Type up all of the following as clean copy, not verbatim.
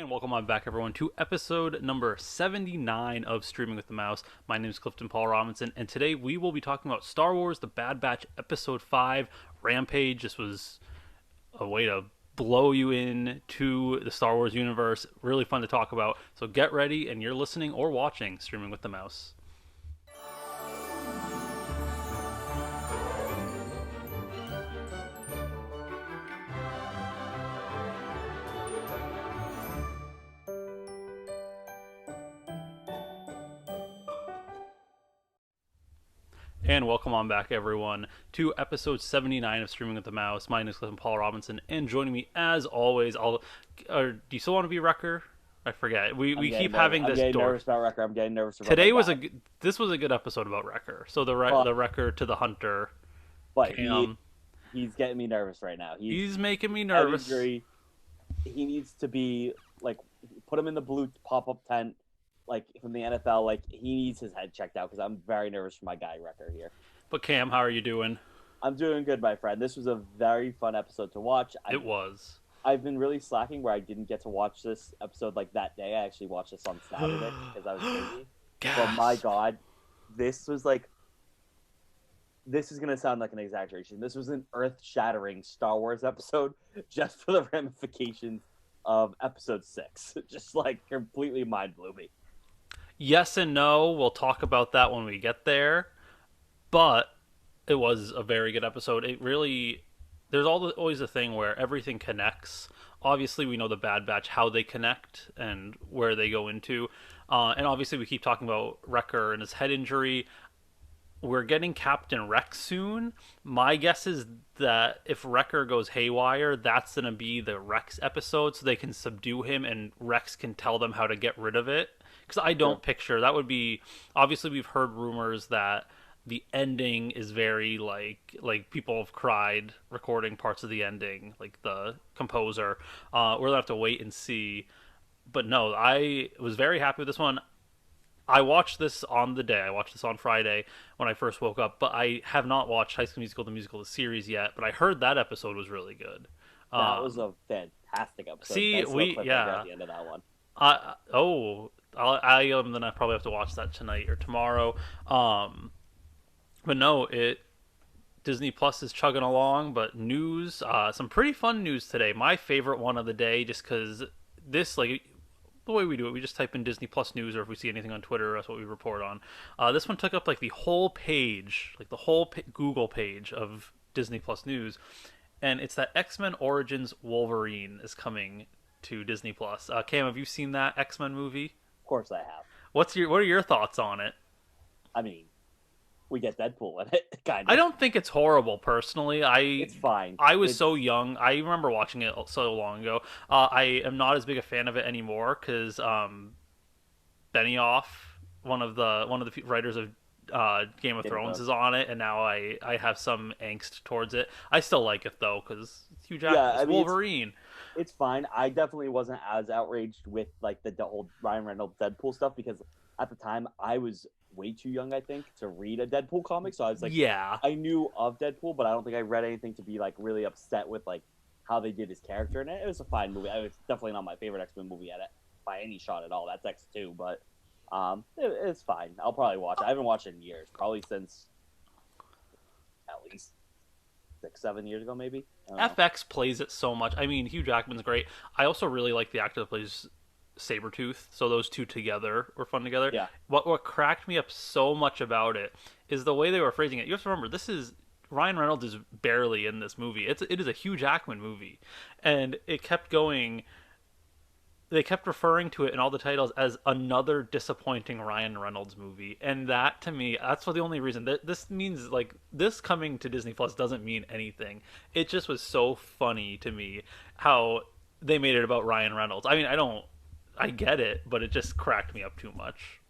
And welcome on back, everyone, to episode number 79 of Streaming with the Mouse. My name is Clifton Paul Robinson, and today we will be talking about Star Wars The Bad Batch Episode 5, Rampage. This was a way to blow you in to the Star Wars universe. Really fun to talk about. So get ready, and you're listening or watching Streaming with the Mouse. And welcome on back, everyone, to episode 79 of Streaming with the Mouse. My name is Clifton Paul Robinson, and joining me, as always, do you still want to be Wrecker? I forget. We keep having this. I'm getting door. nervous about Wrecker. I'm getting nervous about Today was this was a good episode about Wrecker. So the Wrecker to the Hunter. But he's getting me nervous right now. He's making me nervous. He needs to be like, put him in the blue pop-up tent, like from the NFL. Like, he needs his head checked out because I'm very nervous for my guy Wrecker here. But Cam, how are you doing? I'm doing good, my friend. This was a very fun episode to watch. It was. I've been really slacking where I didn't get to watch this episode like that day. I actually watched this on Saturday because I was busy. But my God, this was like, this is going to sound like an exaggeration. This was an earth-shattering Star Wars episode just for the ramifications of episode 6. Just like completely mind blew me. Yes and no. We'll talk about that when we get there. But it was a very good episode. It really, there's always a thing where everything connects. Obviously, we know the Bad Batch, how they connect and where they go into. And obviously, we keep talking about Wrecker and his head injury. We're getting Captain Rex soon. My guess is that if Wrecker goes haywire, that's going to be the Rex episode, so they can subdue him and Rex can tell them how to get rid of it. Because I don't picture, that would be, obviously we've heard rumors that the ending is very like people have cried recording parts of the ending, like the composer. We're going to have to wait and see. But no, I was very happy with this one. I watched this on the day. I watched this on Friday when I first woke up, but I have not watched High School Musical, the musical, the series yet. But I heard that episode was really good. That was a fantastic episode. See, at the end of that one. I then I probably have to watch that tonight or tomorrow. But no, Disney Plus is chugging along. But news, some pretty fun news today. My favorite one of the day, just because this the way we do it, we just type in Disney Plus news, or if we see anything on Twitter, that's what we report on. This one took up like the whole page, like the whole Google page of Disney Plus news, and it's that X-Men Origins Wolverine is coming to Disney Plus. Cam, have you seen that X-Men movie? Of course I have. What are your thoughts on it? I mean, we get Deadpool in it, kind of. I don't think it's horrible, personally. It's fine. I was so young. I remember watching it so long ago. I am not as big a fan of it anymore because Benioff, one of the writers of Game of Thrones, is on it, and now I have some angst towards it. I still like it though because it's Hugh Jackman, Wolverine. It's fine. I definitely wasn't as outraged with like the whole Ryan Reynolds Deadpool stuff because at the time I was way too young, I think, to read a Deadpool comic. So I was like, yeah, I knew of Deadpool, but I don't think I read anything to be like really upset with like how they did his character in it. It was a fine movie. It's definitely not my favorite X-Men movie by any shot at all. That's X2, but it's fine. I'll probably watch it. I haven't watched it in years, probably since at least 6-7 years ago, maybe. FX plays it so much. I mean, Hugh Jackman's great. I also really like the actor that plays Sabretooth, so those two together were fun together. Yeah. What cracked me up so much about it is the way they were phrasing it. You have to remember, this is Ryan Reynolds is barely in this movie. It is a Hugh Jackman movie, and it kept going. They kept referring to it in all the titles as another disappointing Ryan Reynolds movie, and that to me, that's the only reason that this means like this coming to Disney Plus doesn't mean anything. It just was so funny to me how they made it about Ryan Reynolds. I mean, I get it, but it just cracked me up too much.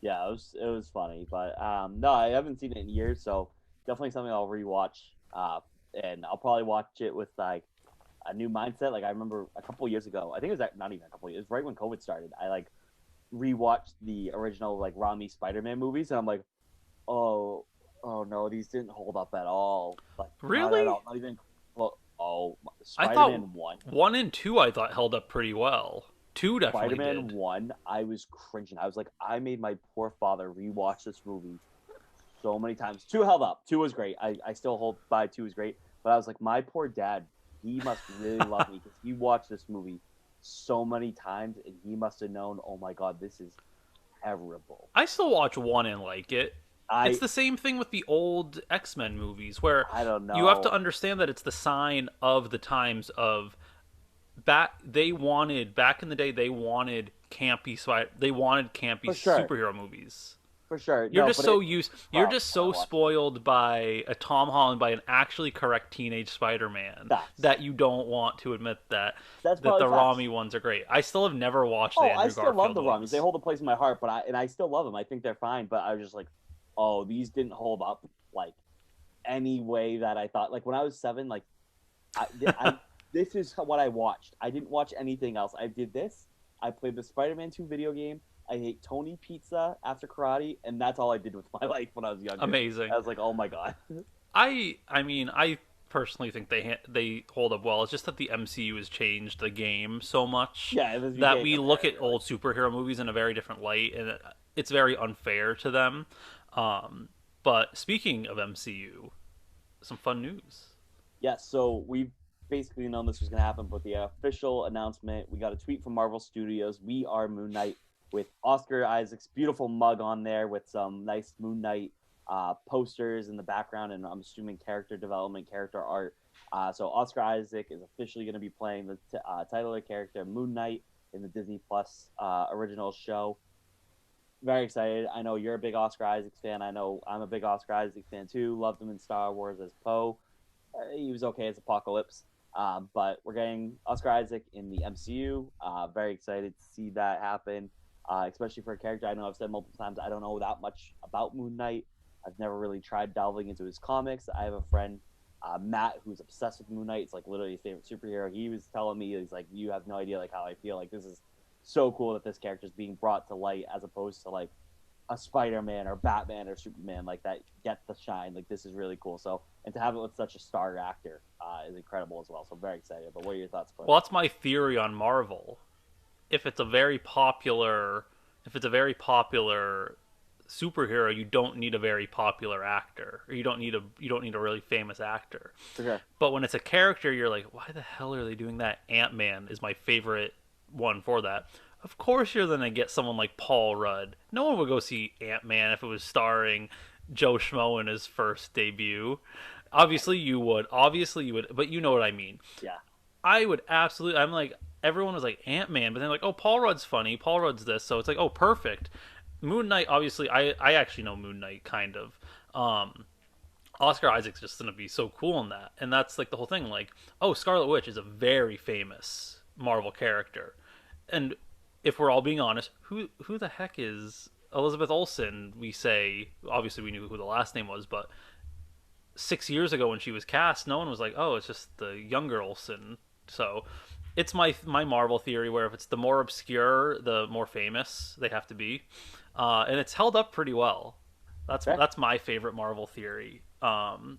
Yeah, it was funny, but no, I haven't seen it in years, so definitely something I'll rewatch. And I'll probably watch it with like a new mindset. Like I remember a couple years ago, I think it was not even a couple years, it was right when COVID started. I like rewatched the original like Raimi Spider-Man movies, and I'm like, oh no, these didn't hold up at all. Like really? not even. Well, I thought Spider-Man 1. 1 and 2 I thought held up pretty well. 2 definitely Spider-Man did. 1, I was cringing. I was like, I made my poor father rewatch this movie so many times. 2 held up. 2 was great. I still hold by 2 was great. But I was like, my poor dad, he must really love me because he watched this movie so many times and he must have known, oh my god, this is terrible. I still watch 1 and like it. It's I the same thing with the old X-Men movies where I don't you have to know. understand that it's the sign of the times of back in the day they wanted campy For sure. superhero movies. For sure. You're No, just but so it used. You're well, just when I so watched it. spoiled by a Tom Holland, by an actually correct teenage Spider-Man, Facts. that you don't want to admit that That's the probably facts. Rami ones are great. I still have never watched the Oh, I Andrew still love Garfield the Rummies. They ones. hold a place in my heart, but I still love them. I think they're fine, but I was just like, oh, these didn't hold up like any way that I thought. Like when I was 7, like I this is what I watched. I didn't watch anything else. I did this. I played the Spider-Man 2 video game. I ate Tony Pizza after karate, and that's all I did with my life when I was younger. Amazing. I was like, oh my god. I personally think they hold up well. It's just that the MCU has changed the game so much Yeah, you that can't we look compare at really. old superhero movies in a very different light, and it's very unfair to them. But speaking of MCU, some fun news. Yeah, so we've basically known this was going to happen, but the official announcement, we got a tweet from Marvel Studios. We are Moon Knight with Oscar Isaac's beautiful mug on there with some nice Moon Knight posters in the background, and I'm assuming character development, character art. So Oscar Isaac is officially going to be playing the title of the character Moon Knight in the Disney Plus original show. Very excited. I know you're a big Oscar Isaac fan. I know I'm a big Oscar Isaac fan too. Loved him in Star Wars as Poe. He was okay as Apocalypse. But we're getting Oscar Isaac in the MCU. Very excited to see that happen, especially for a character I know I've said multiple times. I don't know that much about Moon Knight. I've never really tried delving into his comics. I have a friend, Matt, who's obsessed with Moon Knight. It's like literally his favorite superhero. He was telling me, he's like, you have no idea like how I feel. Like this is so cool that this character is being brought to light as opposed to like a Spider-Man or Batman or Superman like that get the shine. Like this is really cool. So and to have it with such a star actor is incredible as well. So I'm very excited. But what are your thoughts, Cliff? Well, that's my theory on Marvel. If it's a very popular, if it's a very popular superhero, you don't need a very popular actor, or you don't need a really famous actor. For sure. But when it's a character, you're like, why the hell are they doing that? Ant-Man is my favorite one for that. Of course, you're gonna get someone like Paul Rudd. No one would go see Ant-Man if it was starring Joe Schmo in his first debut. Obviously, you would. Obviously, you would. But you know what I mean. Yeah. I would absolutely. I'm like, everyone was like Ant Man, but then like, oh, Paul Rudd's funny. Paul Rudd's this, so it's like, oh, perfect. Moon Knight, obviously, I actually know Moon Knight kind of. Oscar Isaac's just gonna be so cool in that, and that's like the whole thing. Like, oh, Scarlet Witch is a very famous Marvel character, and if we're all being honest, who the heck is Elizabeth Olsen? We say obviously we knew who the last name was, but 6 years ago when she was cast, no one was like, oh, it's just the younger Olsen. So it's my Marvel theory where if it's the more obscure, the more famous they have to be, and it's held up pretty well. Okay. That's my favorite Marvel theory. No,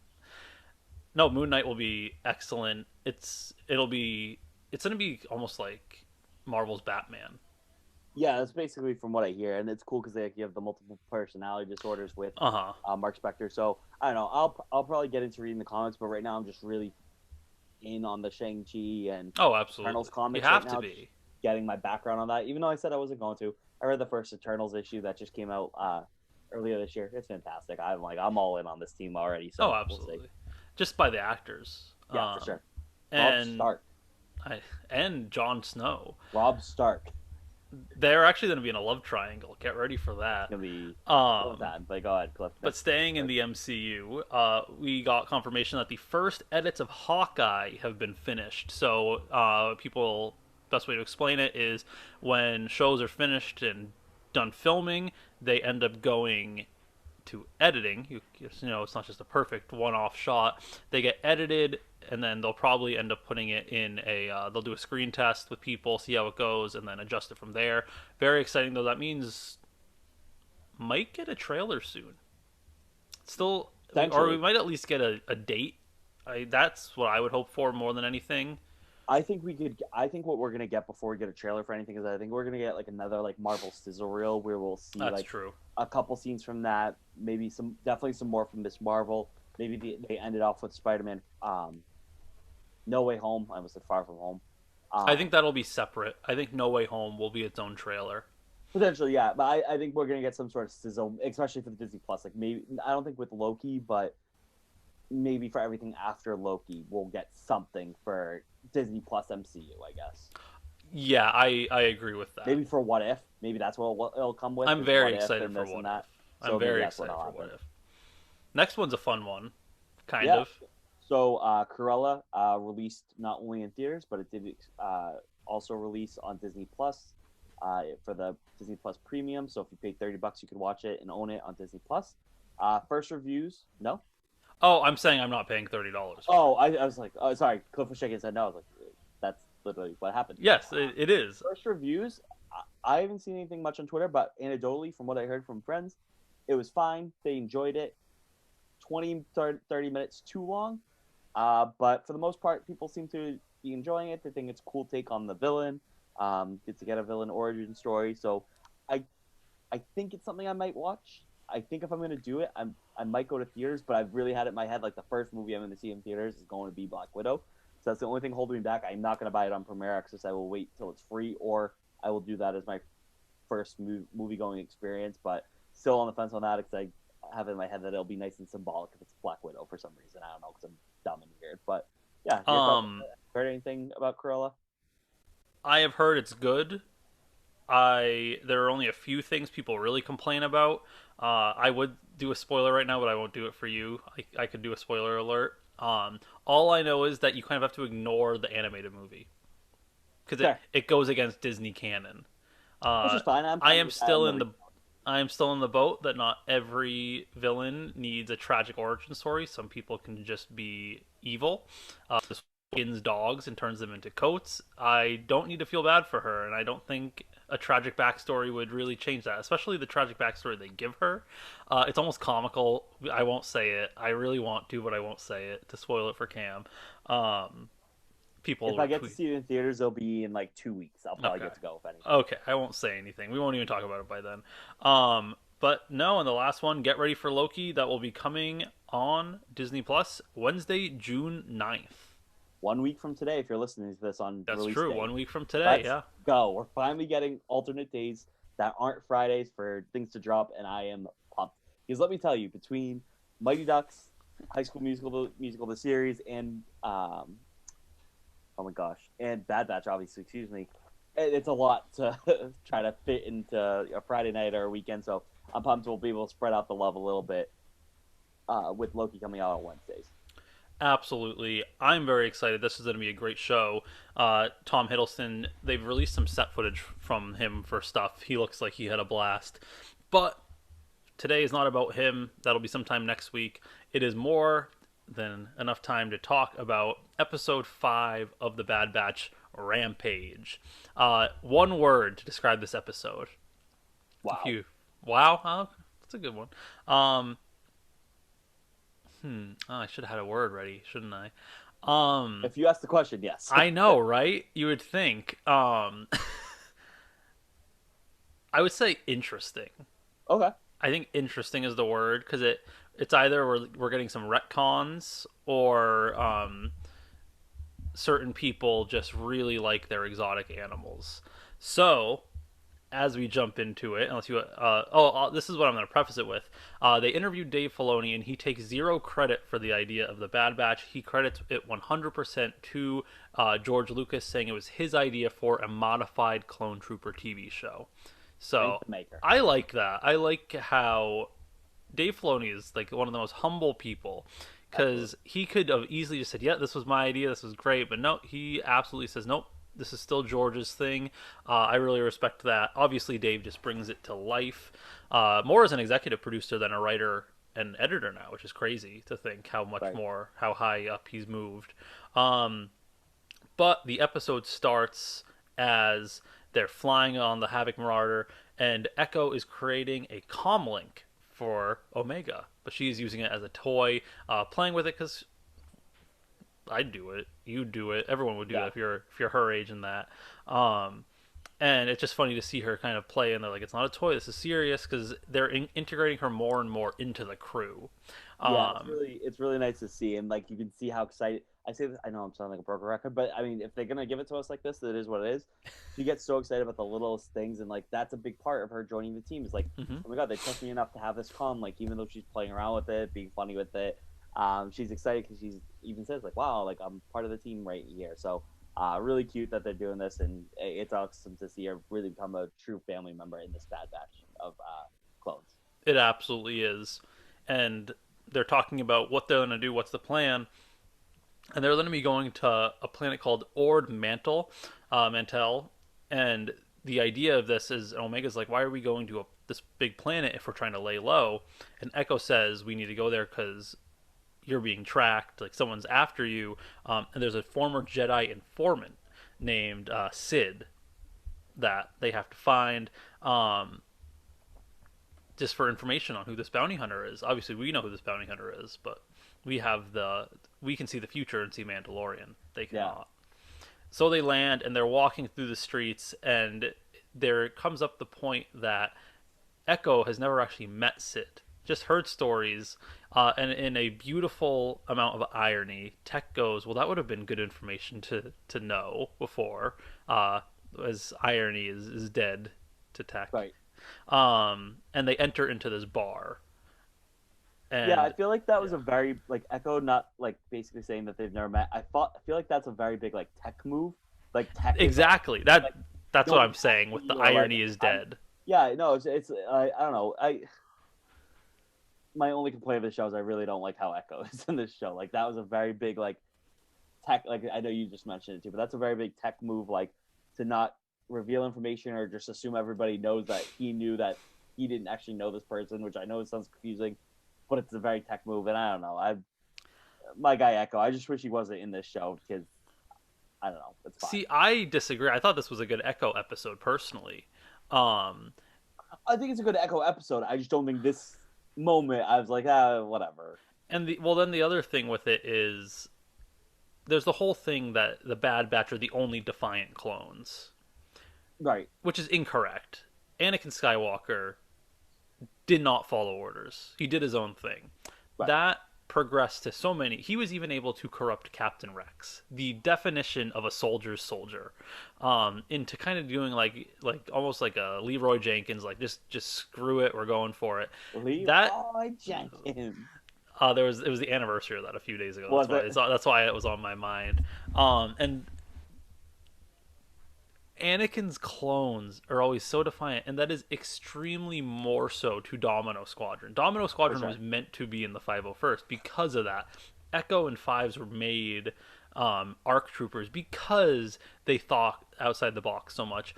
Moon Knight will be excellent. It's gonna be almost like Marvel's Batman. Yeah, that's basically from what I hear, and it's cool because they you have the multiple personality disorders with Uh huh. Mark Spector. So I don't know. I'll probably get into reading the comics, but right now I'm just really in on the Shang Chi and Oh, Eternals absolutely. You comics right have to now. Just be. getting my background on that, even though I said I wasn't going to. I read the first Eternals issue that just came out earlier this year. It's fantastic. I'm all in on this team already. Oh, So we'll see. absolutely. Just by the actors. Yeah, for sure. Rob And Stark. and Jon Snow. Rob Stark. They're actually going to be in a love triangle. Get ready for It's that. gonna be well Um, done. But go ahead, Cliff. but staying in the MCU, we got confirmation that the first edits of Hawkeye have been finished. So people, best way to explain it is when shows are finished and done filming, they end up going to editing. You know, it's not just a perfect one-off shot. They get edited, and then they'll probably end up putting it in a. They'll do a screen test with people, see how it goes, and then adjust it from there. Very exciting though. That means might get a trailer soon. Still, or we Essentially. might at least get a date. That's what I would hope for more than anything. I think we could. I think what we're gonna get before we get a trailer for anything is I think we're gonna get like another like Marvel sizzle reel where we'll see That's like true. a couple scenes from that, maybe some definitely some more from Miss Marvel. Maybe they ended off with Spider-Man, No Way Home. I almost said Far From Home. I think Um, that'll be separate. I think No Way Home will be its own trailer. Potentially, yeah, but I think we're gonna get some sort of sizzle, especially for the Disney Plus. Like maybe I don't think with Loki, but maybe for everything after Loki, we'll get something for Disney Plus MCU. I guess Yeah, I agree with that. maybe for What If, maybe that's what it'll come with I'm is very What If excited and for this What and If. that. I'm So maybe very that's excited what'll for What happen. If. Next one's a fun one, kind Yeah. of. So Cruella released not only in theaters, but it did also release on Disney Plus for the Disney Plus Premium. So if you paid $30, you could watch it and own it on Disney Plus. First reviews, no. Oh, I'm saying I'm not paying $30 for Oh, it. I was like, oh, sorry. Cliff was shaking his head. No, I was like, that's literally what happened. Yes, it is. First reviews, I haven't seen anything much on Twitter, but anecdotally, from what I heard from friends, it was fine. They enjoyed it. 20, 30 minutes too long. But for the most part, people seem to be enjoying it. They think it's a cool take on the villain. Get to get a villain origin story. So I I think it's something I might watch. I think if I'm gonna do it, I might go to theaters, but I've really had it in my head like the first movie I'm gonna see in theaters is going to be Black Widow. So that's the only thing holding me back. I'm not gonna buy it on Premiere Access. I will wait till it's free, or I will do that as my first movie going experience. But still on the fence on that because I have in my head that it'll be nice and symbolic if it's Black Widow for some reason. I don't know because I'm dumb and weird. But yeah, your thoughts? Um, Heard anything about Cruella? I have heard it's good. I there are only a few things people really complain about. I would do a spoiler right now, but I won't do it for you. I could do a spoiler alert. All I know is that you kind of have to ignore the animated movie because Sure, it goes against Disney canon. which Uh, is fine. I'm I fine am with that. I'm still in never. the I am still in the boat that not every villain needs a tragic origin story. Some people can just be evil. This skins dogs and turns them into coats. I don't need to feel bad for her, and I don't think a tragic backstory would really change that. Especially the tragic backstory they give her. It's almost comical. I won't say it. I really want to, but I won't say it to spoil it for Cam. Um, People If were I get to tweet. see it in theaters, it'll be in like 2 weeks. I'll probably Okay. get to go if anything. Okay, I won't say anything. We won't even talk about it by then. But no, and the last one, get ready for Loki. That will be coming on Disney Plus Wednesday, June 9th. 1 week from today, if you're listening to this on That's release true. day, 1 week from today. let's Yeah. go. We're finally getting alternate days that aren't Fridays for things to drop, and I am pumped. Because let me tell you, between Mighty Ducks, High School Musical the series, and oh my gosh, and Bad Batch, obviously, excuse me, it's a lot to try to fit into a Friday night or a weekend. So I'm pumped we'll be able to spread out the love a little bit with Loki coming out on Wednesdays. Absolutely. I'm very excited. This is going to be a great show. Tom Hiddleston, they've released some set footage from him for stuff. He looks like he had a blast. But today is not about him. That'll be sometime next week. It is more than enough time to talk about episode 5 of The Bad Batch, Rampage. One word to describe this episode. If Wow. you. Wow, that's a good one. Um, oh, I should have had a word ready, shouldn't I? If you ask the question, yes. I know, right? You would think. I would say interesting. Okay. I think interesting is the word because it's either we're getting some retcons or certain people just really like their exotic animals. So as we jump into it, unless you this is what I'm going to preface it with. They interviewed Dave Filoni, and he takes zero credit for the idea of the Bad Batch. He credits it 100% to George Lucas, saying it was his idea for a modified Clone Trooper TV show. Thank So the maker. I like that. I like how Dave Filoni is like one of the most humble people Absolutely. because he could have easily just said, "Yeah, this was my idea. This was great," but no, he absolutely says, "Nope, this is still George's thing." I really respect that. Obviously, Dave just brings it to life more as an executive producer than a writer and editor now, which is crazy to think how much Right. more how high up he's moved. Um, but the episode starts as they're flying on the Havoc Marauder, and Echo is creating a comlink for Omega, but she's using it as a toy, playing with it because I'd do it. You'd do it. Everyone would do that Yeah, if you're her age and that. Um, and it's just funny to see her kind of play, and they're like, it's not a toy. This is serious because they're integrating her more and more into the crew. yeah, Um, it's really nice to see, and like you can see how excited. I say this, I know I'm sounding like a broken record, but I mean, if they're gonna give it to us like this, it is what it is. She gets so excited about the littlest things, and like that's a big part of her joining the team. Is like, mhm. oh my god, they trust me enough to have this calm. Like even though she's playing around with it, being funny with it, she's excited because she's even says like, wow, like I'm part of the team right here. So really cute that they're doing this, and it's awesome to see her really become a true family member in this Bad Batch of clones. It absolutely is, and they're talking about what they're gonna do. What's the plan? And they're going to be going to a planet called Ord Mantle, Mantel, and the idea of this is Omega's like, why are we going to this big planet if we're trying to lay low? And Echo says we need to go there because you're being tracked, like someone's after you. And there's a former Jedi informant named Sid that they have to find. Just for information on who this bounty hunter is. Obviously, we know who this bounty hunter is, but we can see the future and see Mandalorian. They Yeah, cannot. So they land and they're walking through the streets, and there comes up the point that Echo has never actually met Sid, just heard stories, and in a beautiful amount of irony, Tech goes, "Well, that would have been good information to know before." As irony is dead to Tech. right. And they enter into this bar, Yeah, I and feel like that was yeah, a very like Echo, not like basically saying that they've never met. I feel like that's a very big like tech move. Like tech is exactly that. like That's what don't I'm test saying. With the me or like irony is I'm. dead. Yeah, no, it's I don't know. I my only complaint of the show is I really don't like how Echo is in this show. Like that was a very big like tech. Like I know you just mentioned it too, but that's a very big tech move. Like to not reveal information or just assume everybody knows that he knew that he didn't actually know this person, which I know it sounds confusing, but it's a very tech move, and I don't know. I my guy Echo. I just wish he wasn't in this show because I don't know. It's fine. See, I disagree. I thought this was a good Echo episode personally. Um, I think it's a good Echo episode. I just don't think this moment. I was like, whatever. and then the other thing with it is there's the whole thing that the Bad Batch are the only defiant clones, Right, which is incorrect. Anakin Skywalker did not follow orders. He did his own thing. right. That progressed to so many. He was even able to corrupt Captain Rex, the definition of a soldier's soldier, into kind of doing like almost like a Leroy Jenkins, like just screw it, we're going for it. That Leroy Jenkins. there was it was the anniversary of that a few days ago. Was it? That's why it was on my mind. And Anakin's clones are always so defiant, and that is extremely more so to Domino Squadron. Domino For Squadron sure. was meant to be in the 501st because of that. Echo and Fives were made ARC troopers because they thought outside the box so much.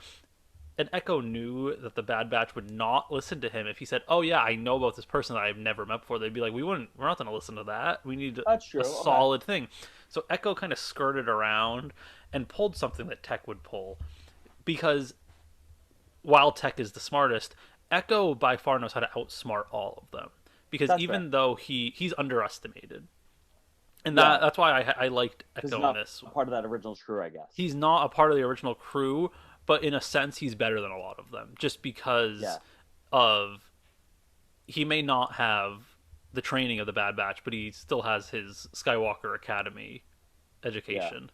And Echo knew that the Bad Batch would not listen to him if he said, "Oh yeah, I know about this person that I've never met before." They'd be like, We're not going to listen to that. We need That's true. a Okay. solid thing." So Echo kind of skirted around and pulled something that Tech would pull because while Tech is the smartest, Echo by far knows how to outsmart all of them. Because That's fair. even though he's underestimated, and Yeah, that's why I liked because he's Echo in not this. a part of that original crew, I guess. He's not a part of the original crew, but in a sense, he's better than a lot of them, just Yeah, because of he may not have the training of the Bad Batch, but he still has his Skywalker Academy yeah. education.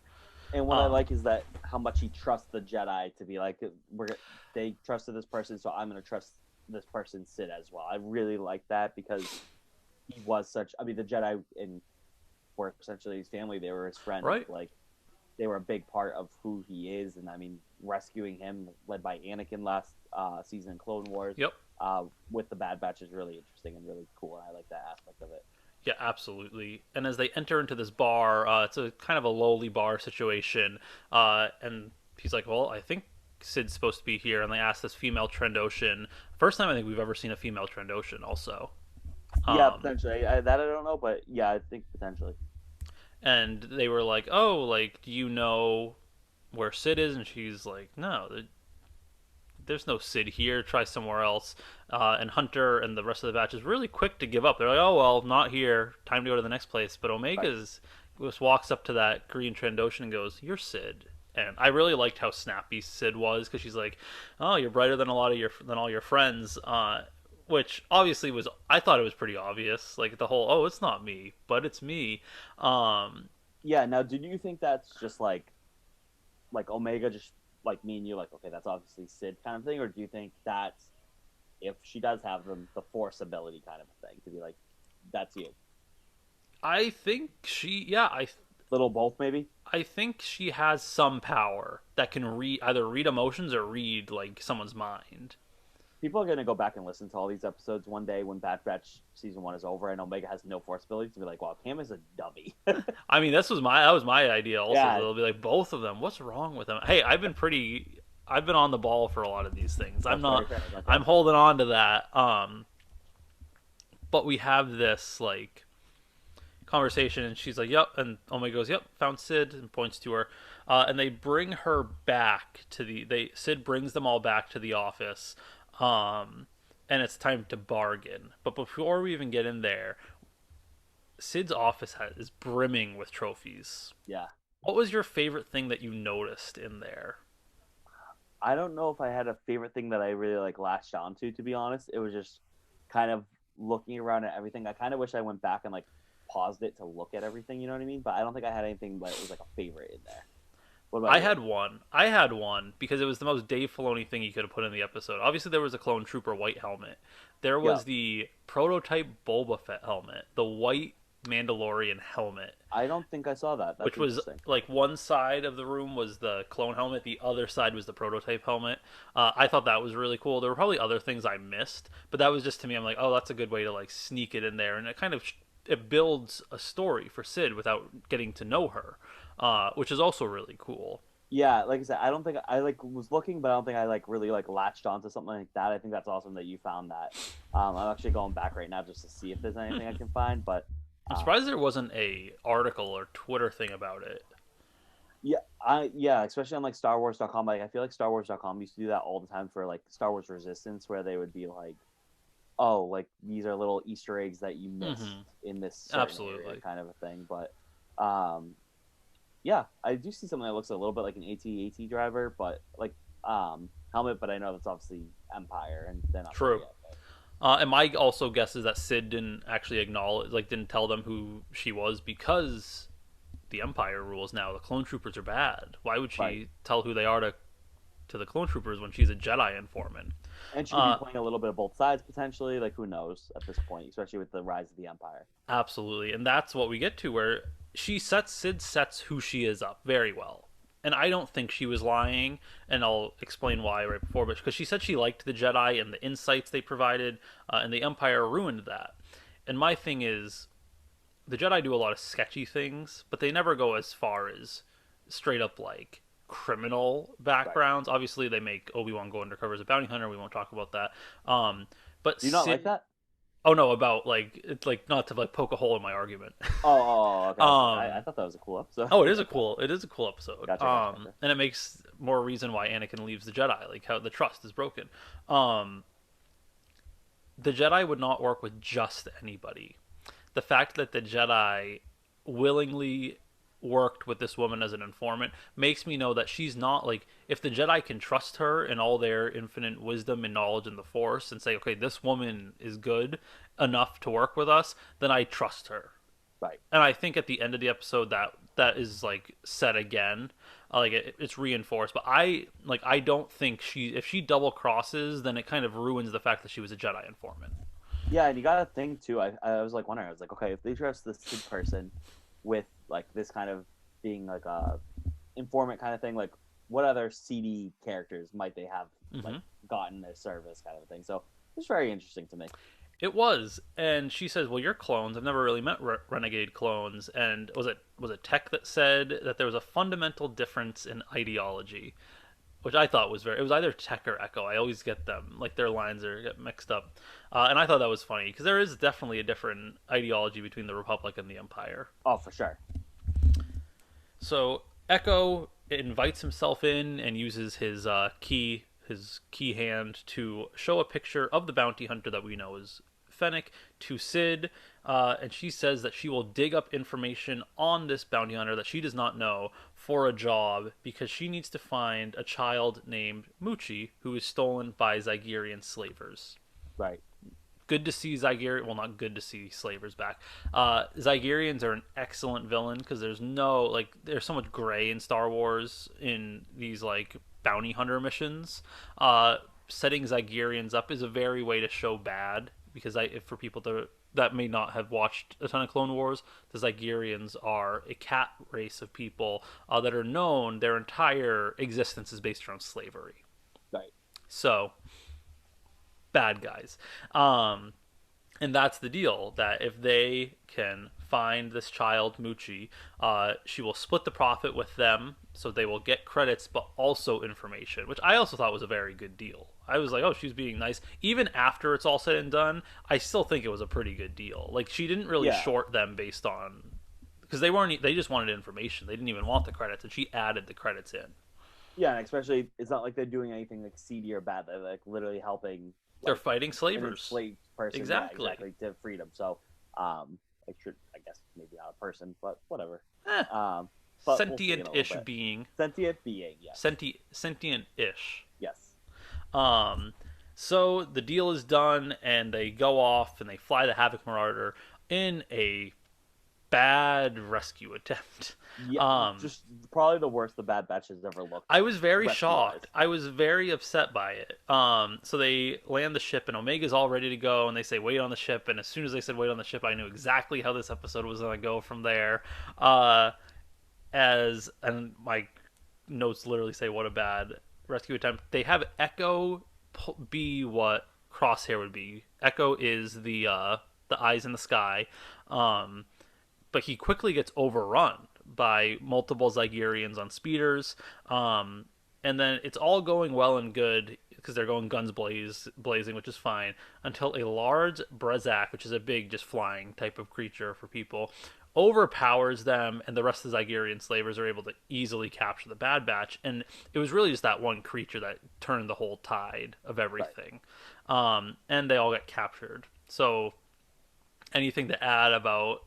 And what I Um, like is that how much he trusts the Jedi to be like, they trusted this person, so I'm gonna trust this person, Sid, as well. I really like that because he was such. I mean, the Jedi in were essentially his family. They were his friends. right? Like they were a big part of who he is. And I mean, rescuing him, led by Anakin last season in Clone Wars, Yep. with the Bad Batch is really interesting and really cool. And I like that aspect of it. Yeah, absolutely. And as they enter into this bar, it's a kind of a lowly bar situation, and he's like, "Well, I think Sid's supposed to be here." And they ask this female Trandoshan. First time I think we've ever seen a female Trandoshan. Also, Yeah, um, potentially. That I don't know, but yeah, I think potentially. and they were like, "Oh, like, do you know where Sid is?" And she's like, "No, there's no Sid here. Try somewhere else." And Hunter and the rest of the batch is really quick to give up. They're like, "Oh well, not here. Time to go to the next place." But Right. Omega's just walks up to that green Trandoshan and goes, "You're Sid." And I really liked how snappy Sid was because she's like, "Oh, you're brighter than a lot of your than all your friends," which obviously was I thought it was pretty obvious. Like the whole, "Oh, it's not me, but it's me." Um, Yeah. Now, did you think that's just like Omega, just like me and you, like okay, that's obviously Sid kind of thing, or do you think that's if she does have the Force ability kind of a thing to be like, that's you, I think yeah, little both maybe? I think she has some power that can either read emotions or read like someone's mind. People are gonna go back and listen to all these episodes one day when Bad Batch season 1 is over and Omega has no Force ability to be like, wow, Cam is a dummy. I mean, that was my idea. Also, Yeah, they'll be like both of them. What's wrong with them? Hey, I've been on the ball for a lot of these things. I'm that's very not. fair. I'm holding on to that. But we have this like conversation, and she's like, "Yep," and Omega goes, "Yep, found Sid," and points to her, and they bring her back to Sid brings them all back to the office, and it's time to bargain. But before we even get in there, Sid's office is brimming with trophies. Yeah, What was your favorite thing that you noticed in there? I don't know if I had a favorite thing that I really like latched onto. To be honest, it was just kind of looking around at everything. I kind of wish I went back and like paused it to look at everything. You know what I mean? But I don't think I had anything that was like a favorite in there. What about I you? had one. I had one because it was the most Dave Filoni thing you could have put in the episode. Obviously, there was a clone trooper white helmet. There Yeah, was the prototype Boba Fett helmet, the white Mandalorian helmet, I don't think I saw that. That's which was interesting. like one side of the room was the clone helmet, the other side was the prototype helmet. I thought that was really cool. There were probably other things I missed, but that was just to me. I'm like, oh, that's a good way to like sneak it in there, and it kind of it builds a story for Sid without getting to know her, which is also really cool. Yeah, like I said, I don't think I like was looking, but I don't think I like really like latched onto something like that. I think that's awesome that you found that. I'm actually going back right now just to see if there's anything I can find, but I'm um, surprised there wasn't a article or Twitter thing about it. yeah, especially on like StarWars.com. Like I feel like StarWars.com used to do that all the time for like Star Wars Resistance, where they would be like, "Oh, like these are little Easter eggs that you missed Hmm. in this certain area," Absolutely. kind of a thing. But um, yeah, I do see something that looks a little bit like an AT-AT driver, but like helmet. But I know that's obviously Empire, and they're not there True. yet. But And my also guess is that Sid didn't actually acknowledge, like, didn't tell them who she was because the Empire rules now. The clone troopers are bad. Why would right, she tell who they are to the clone troopers when she's a Jedi informant? and she could be Uh, playing a little bit of both sides potentially. Like who knows at this point, especially with the rise of the Empire. Absolutely, and that's what we get to where Sid sets who she is up very well. And I don't think she was lying, and I'll explain why right before. But because she said she liked the Jedi and the insights they provided, and the Empire ruined that. And my thing is, the Jedi do a lot of sketchy things, but they never go as far as straight up like criminal Right. backgrounds. Obviously, they make Obi-Wan go undercover as a bounty hunter. We won't talk about that. But Do you not like Sid, that? oh no, about like it's like not to like poke a hole in my argument. Okay. I um, thought that was a cool episode. oh, it is a cool episode. Gotcha. And it makes more reason why Anakin leaves the Jedi, like how the trust is broken. Um, the Jedi would not work with just anybody. The fact that the Jedi willingly worked with this woman as an informant makes me know that she's not like if the Jedi can trust her and all their infinite wisdom and knowledge in the Force and say, okay, this woman is good enough to work with us, then I trust her. Right. And I think at the end of the episode that is like said again, like it's reinforced. But I don't think if she double crosses, then it kind of ruins the fact that she was a Jedi informant. Yeah, and you got to think too. I was like wondering. I was like, okay, if they trust this Sid person with like this kind of being like a informant kind of thing, like what other CD characters might they have like Hmm. gotten their service kind of thing? So it's very interesting to me. It was, and she says, "Well, you're clones. I've never really met renegade clones." And was it Tech that said that there was a fundamental difference in ideology, which I thought was very. It was either Tech or Echo. I always get them like their lines are get mixed up, and I thought that was funny because there is definitely a different ideology between the Republic and the Empire. Oh, for sure. So Echo invites himself in and uses his key hand to show a picture of the bounty hunter that we know is Fennec to Sid, and she says that she will dig up information on this bounty hunter that she does not know for a job because she needs to find a child named Muchi who is stolen by Zygerian slavers. Right. Good to see Zygerian. Well, not good to see slavers back. Zygerians are an excellent villain because there's so much gray in Star Wars in these like bounty hunter missions. Setting Zygerians up is a very way to show bad because for people that may not have watched a ton of Clone Wars, the Zygerians are a cat race of people that are known. Their entire existence is based around slavery. Right. So bad guys. And that's the deal, that if they can find this child, Muchi, she will split the profit with them, so they will get credits, but also information, which I also thought was a very good deal. I was like, oh, she's being nice. Even after it's all said and done, I still think it was a pretty good deal. Like, she didn't really Yeah. short them based on... Because they just wanted information. They didn't even want the credits, and she added the credits in. Yeah, and especially it's not like they're doing anything like seedy or bad. They're like literally helping. They're Like, fighting an slavers. enslaved person, Exactly. yeah, exactly, to freedom. So, like, I guess maybe not a person, but whatever. Eh, But sentient-ish being. Sentient being, yes. Sentient-ish. Yes. So the deal is done, and they go off and they fly the Havoc Marauder in a bad rescue attempt. Yeah, just probably the worst the Bad Batch has ever looked. I was very rescue-wise. shocked. I was very upset by it. So they land the ship, and Omega's all ready to go, and they say wait on the ship. And as soon as they said wait on the ship, I knew exactly how this episode was going to go from there. And my notes literally say what a bad rescue attempt. They have Echo be what Crosshair would be. Echo is the eyes in the sky, but he quickly gets overrun by multiple Zygerians on speeders, and then it's all going well and good because they're going guns blazing, which is fine, until a large Brezak, which is a big just flying type of creature for people, overpowers them, and the rest of the Zygerian slavers are able to easily capture the Bad Batch. And it was really just that one creature that turned the whole tide of everything. And they all got captured. So anything to add about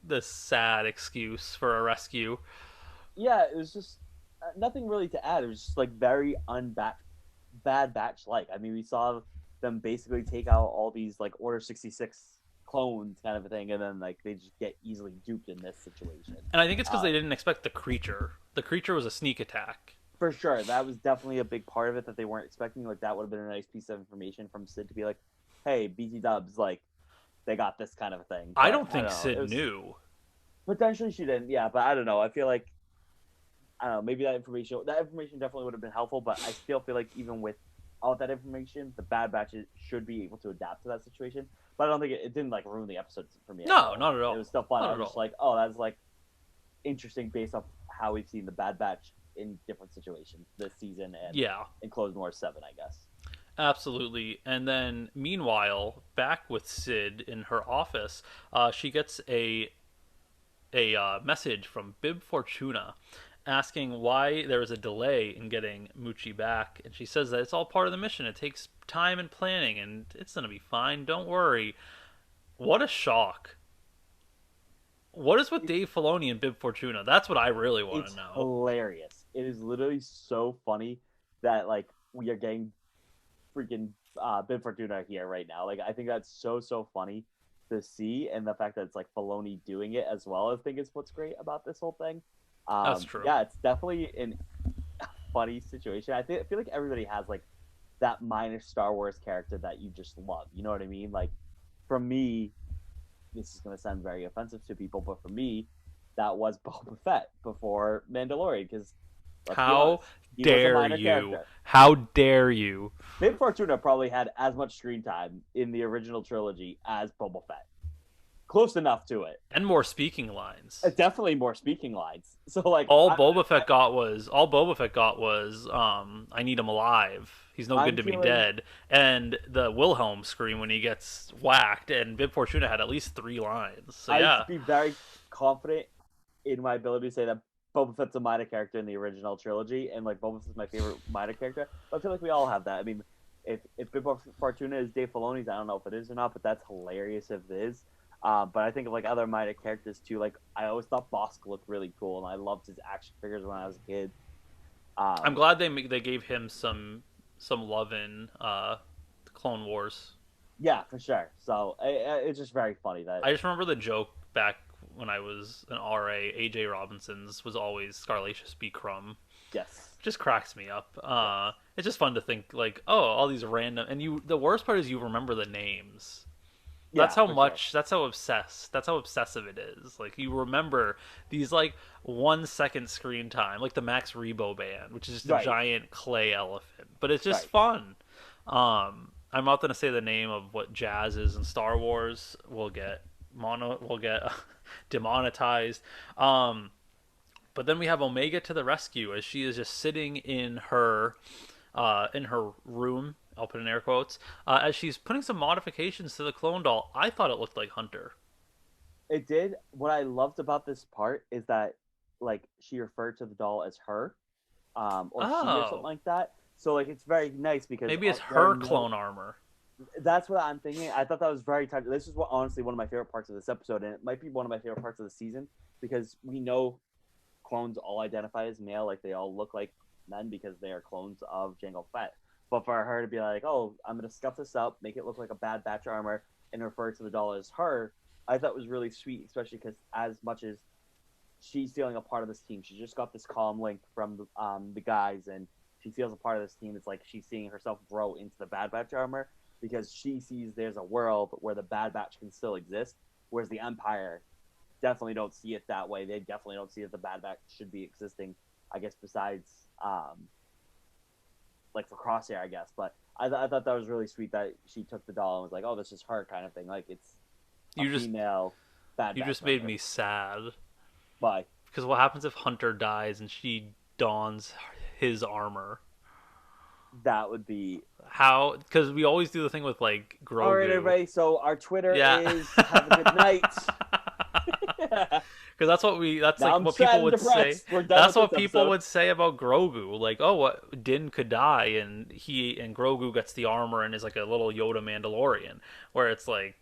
this sad excuse for a rescue? Yeah, it was just nothing really to add. It was just like very Bad Batch like. I mean, we saw them basically take out all these like Order 66 clones kind of a thing, and then like they just get easily duped in this situation. And I think it's because they didn't expect the creature. The creature was a sneak attack. For sure, that was definitely a big part of it that they weren't expecting. Like that would have been a nice piece of information from Sid to be like, "Hey, BT Dubs, like they got this kind of a thing." But I don't think Sid knew. Potentially she didn't, yeah, but I don't know. I feel like I don't know. Maybe that information definitely would have been helpful, but I still feel like even with all that information, the Bad Batch should be able to adapt to that situation. But I don't think it didn't like ruin the episode for me. No, not at all. It was still fun. Not I was just like, oh, that's like interesting based off how we've seen the Bad Batch in different situations this season and in Clone Wars 7, I guess. Absolutely. And then meanwhile, back with Sid in her office, she gets a message from Bib Fortuna asking why there was a delay in getting Muchi back, and she says that it's all part of the mission. It takes time and planning, and it's gonna be fine. Don't worry. What a shock! What is with Dave Filoni and Bib Fortuna? That's what I really want to know. Hilarious. It is literally so funny that like we are getting freaking Bib Fortuna here right now. Like I think that's so funny to see, and the fact that it's like Filoni doing it as well, I think is what's great about this whole thing. That's true. Yeah, it's definitely a funny situation. I feel like everybody has like that minor Star Wars character that you just love. You know what I mean? Like for me, this is gonna sound very offensive to people, but for me, that was Boba Fett before Mandalorian. Because how dare you? How dare you? Bib Fortuna probably had as much screen time in the original trilogy as Boba Fett. Close enough to it, and more speaking lines. Definitely more speaking lines. So like, all Boba Fett got was, "I need him alive. He's no good to be dead." And the Wilhelm scream when he gets whacked. And Bib Fortuna had at least 3 lines. So yeah, I'd be very confident in my ability to say that Boba Fett's a minor character in the original trilogy, and like Boba Fett's my favorite minor character. But I feel like we all have that. I mean, if Bib Fortuna is Dave Filoni's, I don't know if it is or not, but that's hilarious if it is. But I think of like other minor characters too. Like I always thought Bosk looked really cool, and I loved his action figures when I was a kid. I'm Um, glad they gave him some love in Clone Wars. yeah, for sure. So it's just very funny that I just remember the joke back when I was an RA. AJ Robinson's was always Scarlacious B. Crumb. yes, Just cracks me up. yes, It's just fun to think like, oh, all these random, and you. The worst part is you remember the names. yeah, for sure. That's how obsessed. That's how obsessive it is. Like you remember these like 1 second screen time, like the Max Rebo band, which is just a Right, giant clay elephant, but it's just right. fun. I'm not gonna say the name of what jazz is in Star Wars. We'll get demonetized. Um, but then we have Omega to the rescue as she is just sitting in her room. I'll put in air quotes as she's putting some modifications to the clone doll. I thought it looked like Hunter. It did. What I loved about this part is that like she referred to the doll as her, or she or something Oh, like that. So like it's very nice because maybe it's there are her no. clone armor. That's what I'm thinking. I thought that was very touching. This is what honestly one of my favorite parts of this episode, and it might be one of my favorite parts of the season because we know clones all identify as male, like they all look like men because they are clones of Jango Fett. But for her to be like, "Oh, I'm gonna scuff this up, make it look like a Bad Batch armor," and refer to the doll as her, I thought was really sweet, especially because as much as she's feeling a part of this team, she just got this calm link from the guys, and she feels a part of this team. It's like she's seeing herself grow into the Bad Batch armor because she sees there's a world where the Bad Batch can still exist, whereas the Empire definitely don't see it that way. They definitely don't see that the Bad Batch should be existing. I guess besides like for Crosshair, I guess. But I thought that was really sweet that she took the doll and was like, "Oh, this is her," kind of thing. Like it's a You just female Bad you Batch just made member. me sad But because what happens if Hunter dies and she dons his armor? that would be How? Because we always do the thing with like all right, Grogu. everybody. So our Twitter Yeah. is have a good night. Because that's what we. That's Now like I'm what sad people and would say. depressed. We're done That's with this what people episode. would say about Grogu. Like, oh, what Din could die, and Grogu gets the armor and is like a little Yoda Mandalorian. Where it's like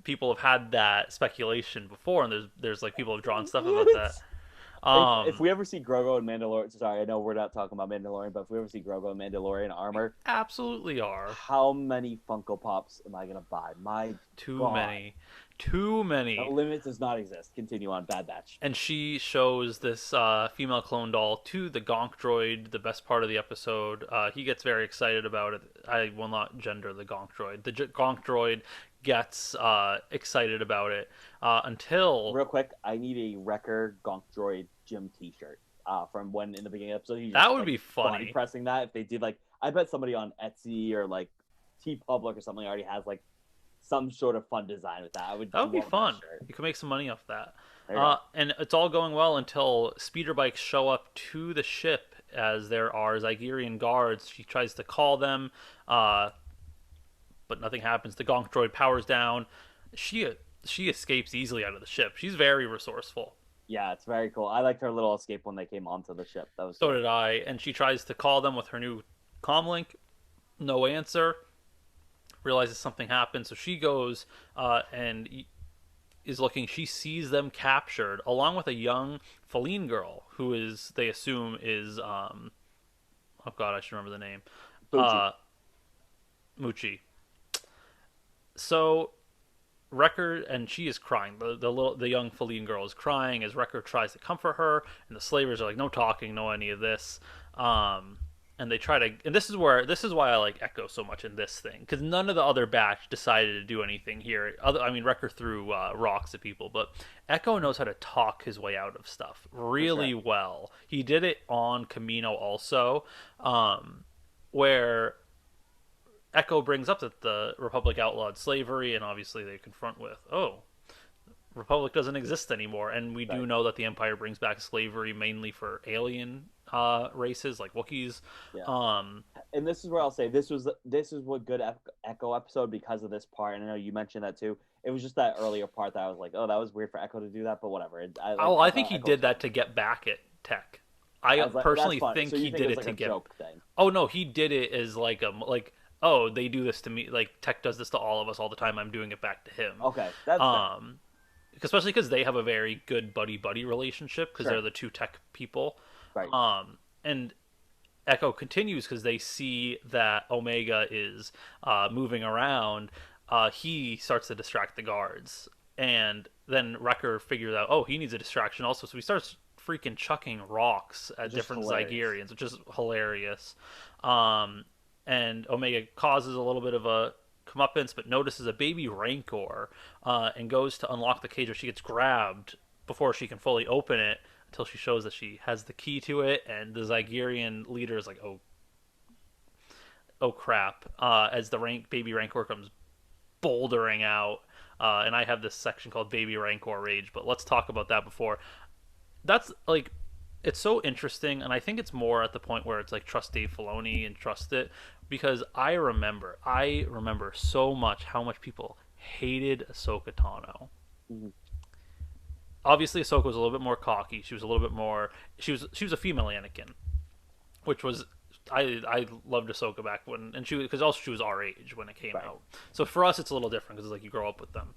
people have had that speculation before, and there's like people have drawn stuff about that. If Um, we ever see Grogu and Mandalorian, sorry, I know we're not talking about Mandalorian, but if we ever see Grogu and Mandalorian we armor, absolutely are. how many Funko Pops am I gonna buy? My Too God, many, too the many. limit does not exist. Continue on, Bad Batch. And she shows this female clone doll to the Gonk droid, the best part of the episode. He gets very excited about it. I will not gender the Gonk droid. The Gonk droid gets excited about it until Real quick, I need a Wrecker Gonk Droid Gym T-shirt from when in the beginning of the episode he that just would like be body funny. pressing that. If they did like, I bet somebody on Etsy or like T Public or something already has like some sort of fun design with that. I would That would be love that fun. shirt. You could make some money off that. There you go. And it's all going well until speeder bikes show up to the ship as there are Zygerian guards. She tries to call them, uh, but nothing happens. The Gonk droid powers down. She she escapes easily out of the ship. She's very resourceful. Yeah, it's very cool. I liked her little escape when they came onto the ship. That was So cool. did I. And she tries to call them with her new comlink. No answer. Realizes something happened, so she goes and is looking. She sees them captured along with a young Feline girl who is they assume is oh god I should remember the name Bucci. uh Muchi. So Wrecker and she is crying. The young Feline girl is crying as Wrecker tries to comfort her, and the slavers are like, "No talking, no any of this." And they try to, and this is why I like Echo so much in this thing because none of the other batch decided to do anything here. I mean, Wrecker threw rocks at people, but Echo knows how to talk his way out of stuff For sure. really well. He did it on Camino also, where Echo brings up that the Republic outlawed slavery, and obviously they confront with, oh, Republic doesn't exist anymore, and we do Right. know that the Empire brings back slavery mainly for alien races like Wookiees. Yeah. Um, And this is where I'll say this is what good Echo episode because of this part. And I know you mentioned that too. It was just that earlier part that I was like, oh, that was weird for Echo to do that, but whatever. I I think thought he Echo was did fun. that to get back at Tech. I I was like, that's personally fun. think So you he think it did was it like to a get. joke thing? Oh no, he did it as like oh, they do this to me. Like Tech does this to all of us all the time. I'm doing it back to him. Okay, that's fair. Um, especially because they have a very good buddy buddy relationship because they're Sure. the two Tech people. Right. And Echo continues because they see that Omega is moving around. He starts to distract the guards, and then Wrecker figures out, oh, he needs a distraction also, so he starts freaking chucking rocks at Just different hilarious. Zygerians, which is hilarious. Um, and Omega causes a little bit of a comeuppance, but notices a baby Rancor and goes to unlock the cage, where she gets grabbed before she can fully open it until she shows that she has the key to it, and the Zygerian leader is like, oh crap, as the baby Rancor comes bouldering out. And I have this section called Baby Rancor Rage, but let's talk about that before. That's like, it's so interesting, and I think it's more at the point where it's like trust Dave Filoni and trust it, because I remember so much how much people hated Ahsoka Tano. Mhm. Obviously, Ahsoka was a little bit more cocky. She was a little bit more. She was a female Anakin, which was I loved Ahsoka back when, and because also she was our age when it came Right. out. So for us, it's a little different because it's like you grow up with them.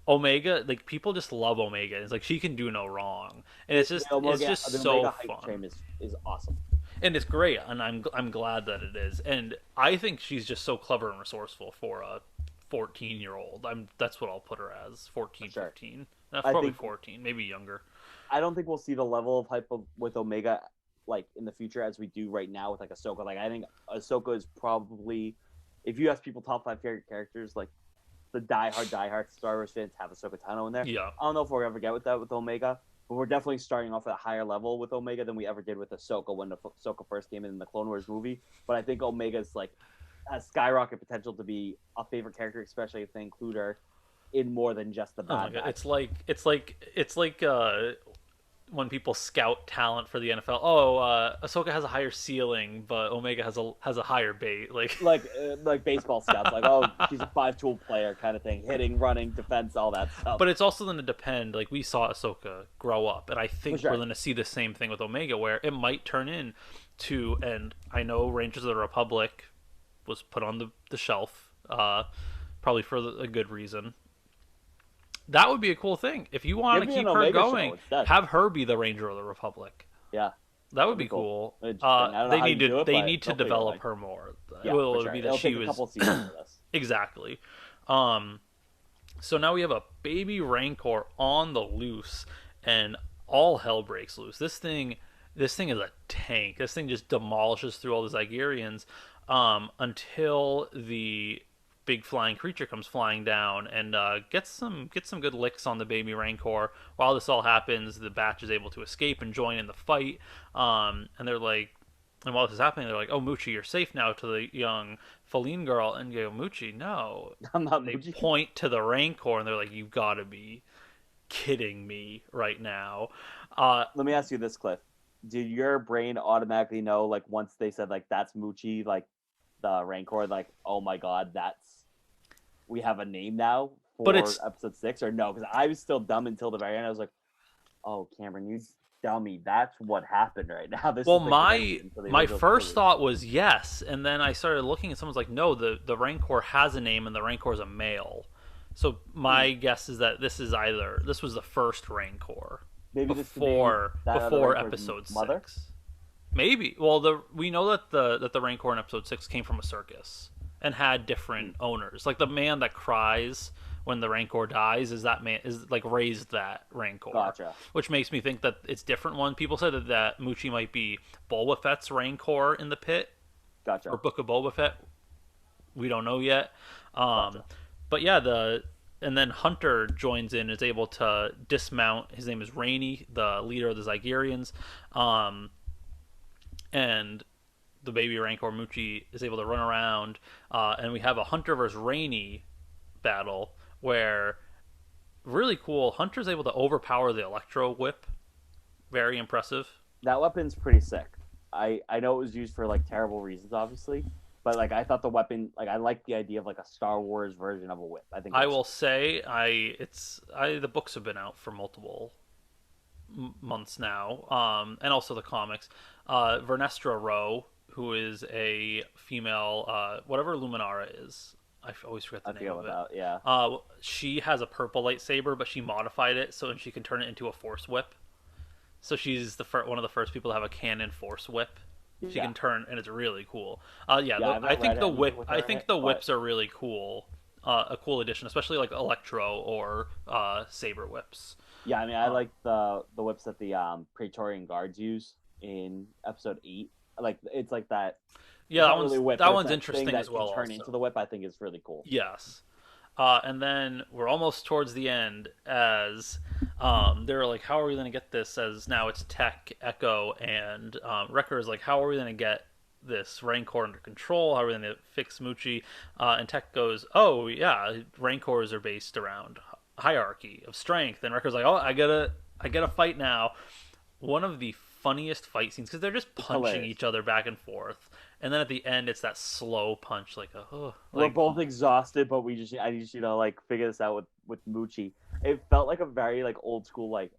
Omega, like people just love Omega. It's like she can do no wrong, and it's just it's just The so Omega hype fun, train is awesome. and it's great, and I'm glad that it is, and I think she's just so clever and resourceful for a 14-year-old. That's what I'll put her as, For 14, sure. 15, I probably think 14, maybe younger. I don't think we'll see the level of hype with Omega like in the future as we do right now with like Ahsoka. Like I think Ahsoka is probably, if you ask people top five favorite characters, like the diehard Star Wars fans have Ahsoka Tano in there. Yeah, I don't know if we'll ever get with that with Omega, but we're definitely starting off at a higher level with Omega than we ever did with Ahsoka when Ahsoka first came in the Clone Wars movie. But I think Omega's like has skyrocket potential to be a favorite character, especially if they include her in more than just the oh my bad god, guy. it's like when people scout talent for the NFL. Oh, Ahsoka has a higher ceiling, but Omega has a higher bait. Like, Like baseball scouts, like oh she's a five tool player kind of thing, hitting, running, defense, all that stuff. but it's also going to depend. Like we saw Ahsoka grow up, and I For think we're sure. going to see the same thing with Omega, where it might turn in to. And I know Rangers of the Republic was put on the shelf, probably for a good reason. That would be a cool thing. If you want Give to me an keep her Omega show going, instead. have her be the Ranger of the Republic. Yeah, That would that'd be be cool. interesting. I don't know They how need you do to it, they but need to they'll figure it develop out. her more. Yeah, Well, for it would sure. be that It'll she take a was couple seasons for this. exactly. Um, so now we have a baby Rancor on the loose, and all hell breaks loose. This thing is a tank. This thing just demolishes through all the Zygerians, until the big flying creature comes flying down and gets some good licks on the baby Rancor. While this all happens, the Batch is able to escape and join in the fight. And they're like, and while this is happening, they're like, "Oh, Moochie, you're safe now," to the young Feline girl, and you go, "Moochie, no." I'm not They Muji. point to the Rancor, and they're like, "You've got to be kidding me right now." Let me ask you this, Cliff. Did your brain automatically know, like, once they said, like, that's Muchi, like, the Rancor, like, oh my god, we have a name now but for it's episode 6, or no? Because I was still dumb until the very end. I was like, oh, Cameron, you dummy. That's what happened right now. This well, is the my connection to the my original first trilogy. thought was yes, and then I started looking, and someone's like, "No, the Rancor has a name, and the Rancor is a male." So my guess is that this was the first Rancor Maybe this could be that other before Rancor's episode mother? 6. Maybe. Well, we know that the Rancor in episode 6 came from a circus and had different owners. Like the man that cries when the Rancor dies is that man is like raised that Rancor. Gotcha. Which makes me think that it's different one. People say that Muchi might be Boba Fett's Rancor in the pit Gotcha. or Book of Boba Fett. We don't know yet. Gotcha. But yeah, and then Hunter joins in, is able to dismount. His name is Rainey, the leader of the Zygerians, and the baby Rancor Muchi is able to run around, and we have a Hunter versus Rainey battle where really cool. Hunter's able to overpower the Electro Whip. Very impressive. That weapon's pretty sick. I know it was used for like terrible reasons, obviously, but like I thought the weapon, like I like the idea of like a Star Wars version of a whip. I think I that's will say, the books have been out for multiple months now, and also the comics. Vernestra Rowe, who is a female, whatever Luminara is. I always forget the I name forget of what it. that. Yeah, She has a purple lightsaber, but she modified it so she can turn it into a force whip. So she's one of the first people to have a canon force whip. She yeah, can turn, and it's really cool. Yeah, yeah. I've not read anything with I her in think it, the but whips are really cool. A cool addition, especially like Electro or Saber whips. yeah, I mean, I Uh, like the whips that the Praetorian guards use in episode 8. Like it's like that. yeah, It's not really a whip, that but it's one's that thing interesting as that can well. turn into Also, the whip. I think is really cool. yes. And then we're almost towards the end as they're like, how are we going to get this? As now it's Tech, Echo, and Wrecker is like, how are we going to get this Rancor under control? How are we going to fix Muchi? And Tech goes, oh, yeah, Rancors are based around hierarchy of strength. And Wrecker's like, oh, I gotta fight now. One of the funniest fight scenes because they're just It's punching hilarious. each other back and forth. And then at the end, it's that slow punch, like, oh, We're like, both exhausted, but I just like figure this out with Muchi. It felt like a very like old school like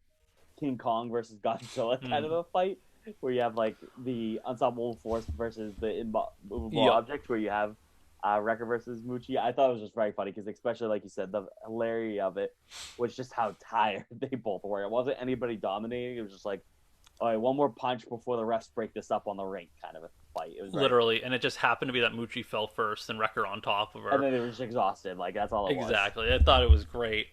King Kong versus Godzilla kind of mm, a fight, where you have like the unstoppable force versus the immovable yep. object, where you have Wrecker versus Muchi. I thought it was just very funny because, especially like you said, the hilarity of it was just how tired they both were. It wasn't anybody dominating. It was just like, all right, one more punch before the refs break this up on the rink, kind of a fight. It was very, Literally, and it just happened to be that Muchi fell first and Wrecker on top of and her. then they were just exhausted. Like that's all it was. Exactly. I thought it was great.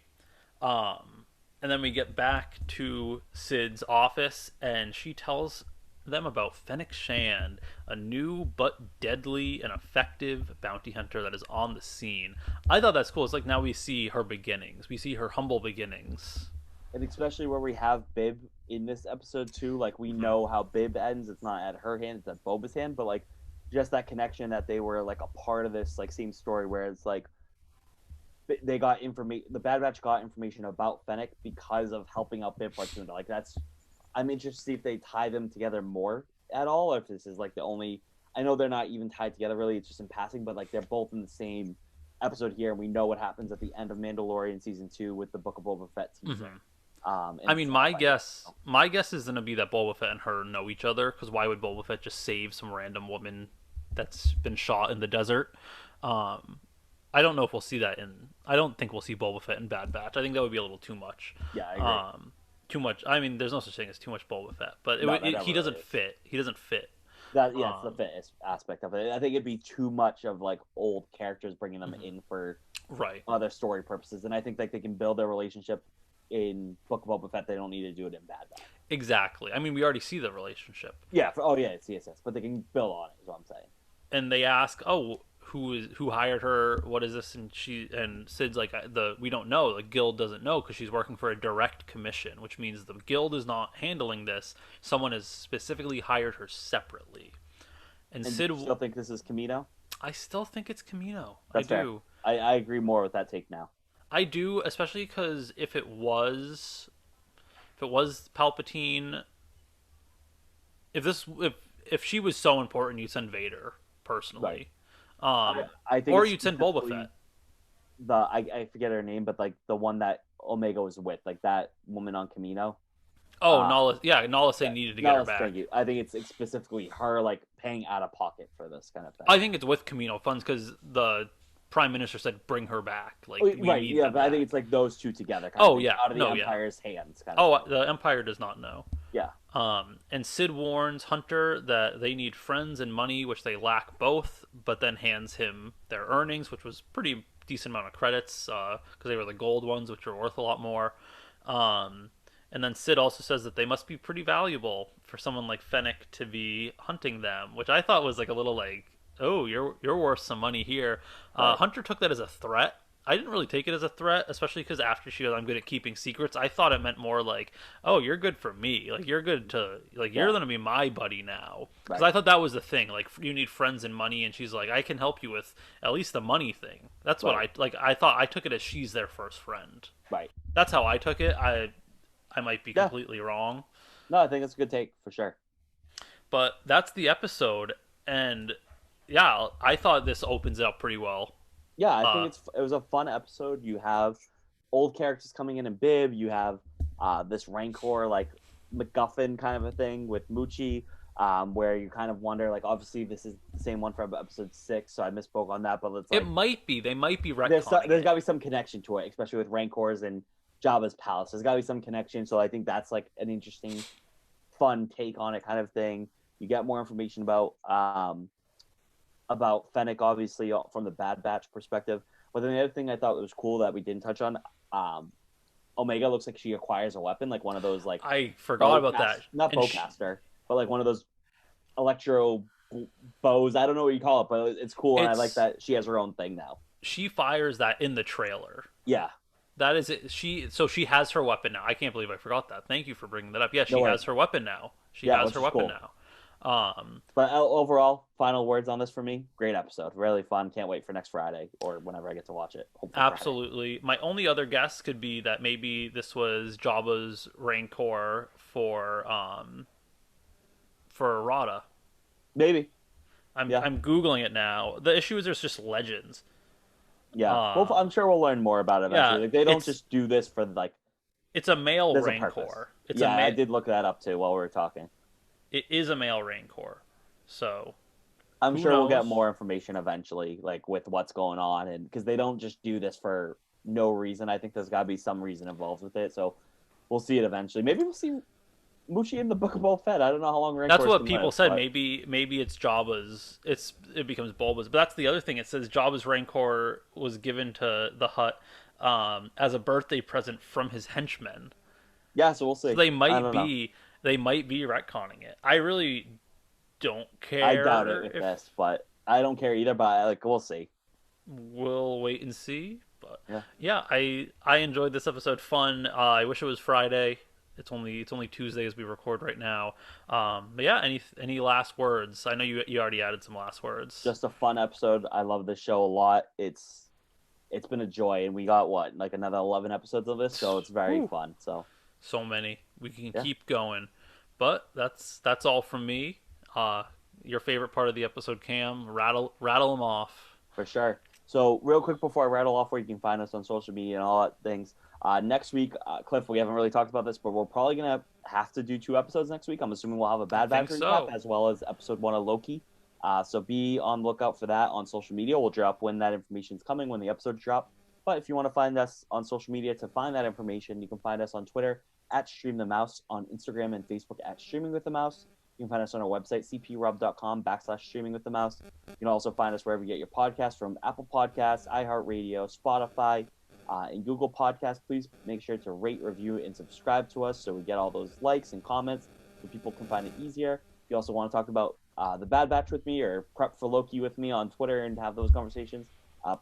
And then we get back to Sid's office, and she tells them about Fennec Shand, a new but deadly and effective bounty hunter that is on the scene. I thought that's cool. It's like now we see her beginnings. We see her humble beginnings. And especially where we have Bib in this episode too. Like we Mm-hmm. know how Bib ends. It's not at her hand; it's at Boba's hand. But like, just that connection that they were like a part of this like same story, where it's like they got information. The Bad Batch got information about Fennec because of helping out Bib Fortuna. Like that's. I'm interested to see if they tie them together more at all, or if this is like the only. I know they're not even tied together really. It's just in passing, but like they're both in the same episode here, and we know what happens at the end of Mandalorian season 2 with the Book of Boba Fett teaser. Mm-hmm. And I mean, stuff like that. my guess is gonna be that Boba Fett and her know each other. Because why would Boba Fett just save some random woman that's been shot in the desert? Um, I don't know if we'll see that in. I don't think we'll see Boba Fett in Bad Batch. I think that would be a little too much. Yeah, I agree. Too much. I mean, there's no such thing as too much Boba Fett, but No, that he never really doesn't is. fit. He doesn't fit. That yeah, it's the Um, fitness aspect of it. I think it'd be too much of like old characters bringing them mhm. in for Right. other story purposes, and I think like they can build their relationship in Book of Boba Fett. They don't need to do it in Bad Batch. Exactly. I mean, we already see the relationship. Yeah. Oh yeah, it's CSS, but they can build on it. Is what I'm saying. And they ask, "Oh, who hired her? What is this?" And Sid's like, "The we don't know. The guild doesn't know because she's working for a direct commission, which means the guild is not handling this. Someone has specifically hired her separately." And And Sid, you still think this is Camino? I still think it's Camino. I That's fair. do. I agree more with that take now. I do, especially because if it was Palpatine, if she was so important, you'd send Vader Right. personally, I think or it's you'd send Boba specifically Fett. I forget her name, but like the one that Omega was with, like that woman on Camino. Oh, Uh, Nala say yeah, needed to get no, her thank back. you. I think it's specifically her like paying out of pocket for this kind of thing. I think it's with Camino funds because the Prime Minister said bring her back. Like Oh, we right, need yeah, them but I think back. it's like those two together, kind of Oh thing, yeah, out of the no yeah. Empire's hands, kind of Oh, thing. the Empire does not know. Yeah, And Sid warns Hunter that they need friends and money, which they lack both, but then hands him their earnings, which was pretty decent amount of credits because they were the gold ones, which are worth a lot more. Um, and then Sid also says that they must be pretty valuable for someone like Fennec to be hunting them, which I thought was like a little like, oh, you're worth some money here. right. Hunter took that as a threat. I didn't really take it as a threat, especially because after she goes, "I'm good at keeping secrets." I thought it meant more like, "Oh, you're good for me. Like you're good to like you're Yeah, gonna be my buddy now." Because right. I thought that was the thing. Like you need friends and money, and she's like, "I can help you with at least the money thing." That's what Right, I like. I thought I took it as she's their first friend. right. That's how I took it. I might be Yeah, completely wrong, no, I think it's a good take for sure. but that's the episode. And yeah, I thought this opens it up pretty well. Yeah, I think Uh, it was a fun episode. You have old characters coming in Bib. You have this Rancor like MacGuffin kind of a thing with Muchi. where you kind of wonder, like, obviously this is the same one from episode 6, so I misspoke on that, but it's It like might be. They might be retconning there's it. got to be some connection to it, especially with Rancors and Jabba's palace. There's got to be some connection, so I think that's like an interesting, fun take on it, kind of thing. You get more information about Fennec, obviously from the Bad Batch perspective. But then the other thing I thought was cool that we didn't touch on, Omega looks like she acquires a weapon, like one of those like I forgot about that. not And bowcaster, but like one of those electro bows. I don't know what you call it, but it's cool, and I like it's that she has her own thing now. she fires that in the trailer. Yeah, That is it. She has her weapon now. I can't believe I forgot that. Thank you for bringing that up. Yeah, no she has worries. her weapon now. She Yeah, has which her is weapon cool. now. But overall, final words on this for me. Great episode, really fun. Can't wait for next Friday or whenever I get to watch it. Hopefully Friday. Absolutely. My only other guess could be that maybe this was Jabba's Rancor for Rada. Maybe. I'm Yeah. I'm googling it now. The issue is there's just legends. Yeah. Well, Um, I'm sure we'll learn more about it yeah, eventually. Like they don't it's just do this for like. it's a male There's a purpose. Rancor. It's a Yeah, I ma- did look that up too while we were talking. It is a male Rancor. So I'm who sure we'll get knows? more information eventually, like with what's going on, and because they don't just do this for no reason. I think there's got to be some reason involved with it. So we'll see it eventually. Maybe we'll see Mushi in the Book of Boba Fett. I don't know how long That's Rancors what can people live, said. but Maybe it's Jabba's. It becomes Bulba's. But that's the other thing. It says Jabba's Rancor was given to the Hutt as a birthday present from his henchmen. yeah. So we'll So see. I don't know. they might be retconning it. I really don't I doubt it care with if this, but I don't care either. But like, we'll see. we'll wait and see. But Yeah. yeah, I enjoyed this episode. Fun. I wish it was Friday. It's only Tuesday as we record right now. But yeah, any last words? I know you already added some last words. Just a fun episode. I love this show a lot. It's been a joy, and we got what like another 11 episodes of this, so it's very Whew, fun. So so many. We can yeah, keep going. But that's all from me. Your favorite part of the episode, Cam? Rattle them off. for sure. So real quick before I rattle off where you can find us on social media and all that things. Next week, Cliff, we haven't really talked about this, but we're probably gonna have to do 2 episodes next week. I'm assuming we'll have a I Bad think Batch recap so. as well as episode 1 of Loki. So be on the lookout for that on social media. We'll drop when that information is coming, when the episodes drop. But if you want to find us on social media to find that information, you can find us on Twitter at Stream the Mouse, on Instagram and Facebook at Streaming with the Mouse. You can find us on our website, cprob.com/streaming with the mouse. You can also find us wherever you get your podcasts from Apple Podcasts, iHeartRadio, Spotify, and Google Podcasts. Please make sure to rate, review, and subscribe to us so we get all those likes and comments so people can find it easier. If you also want to talk about the Bad Batch with me or prep for Loki with me on Twitter and have those conversations,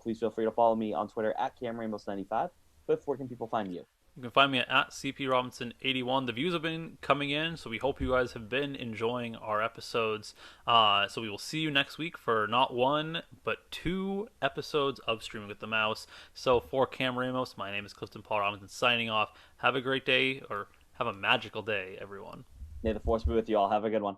please feel free to follow me on Twitter at CamRamos95. Cliff, where can people find you? You can find me at CPRobinson81. The views have been coming in, so we hope you guys have been enjoying our episodes. So we will see you next week for not one, but 2 episodes of Streaming with the Mouse. So for Cam Ramos, my name is Clifton Paul Robinson signing off. Have a great day, or have a magical day, everyone. May the force be with you all. Have a good one.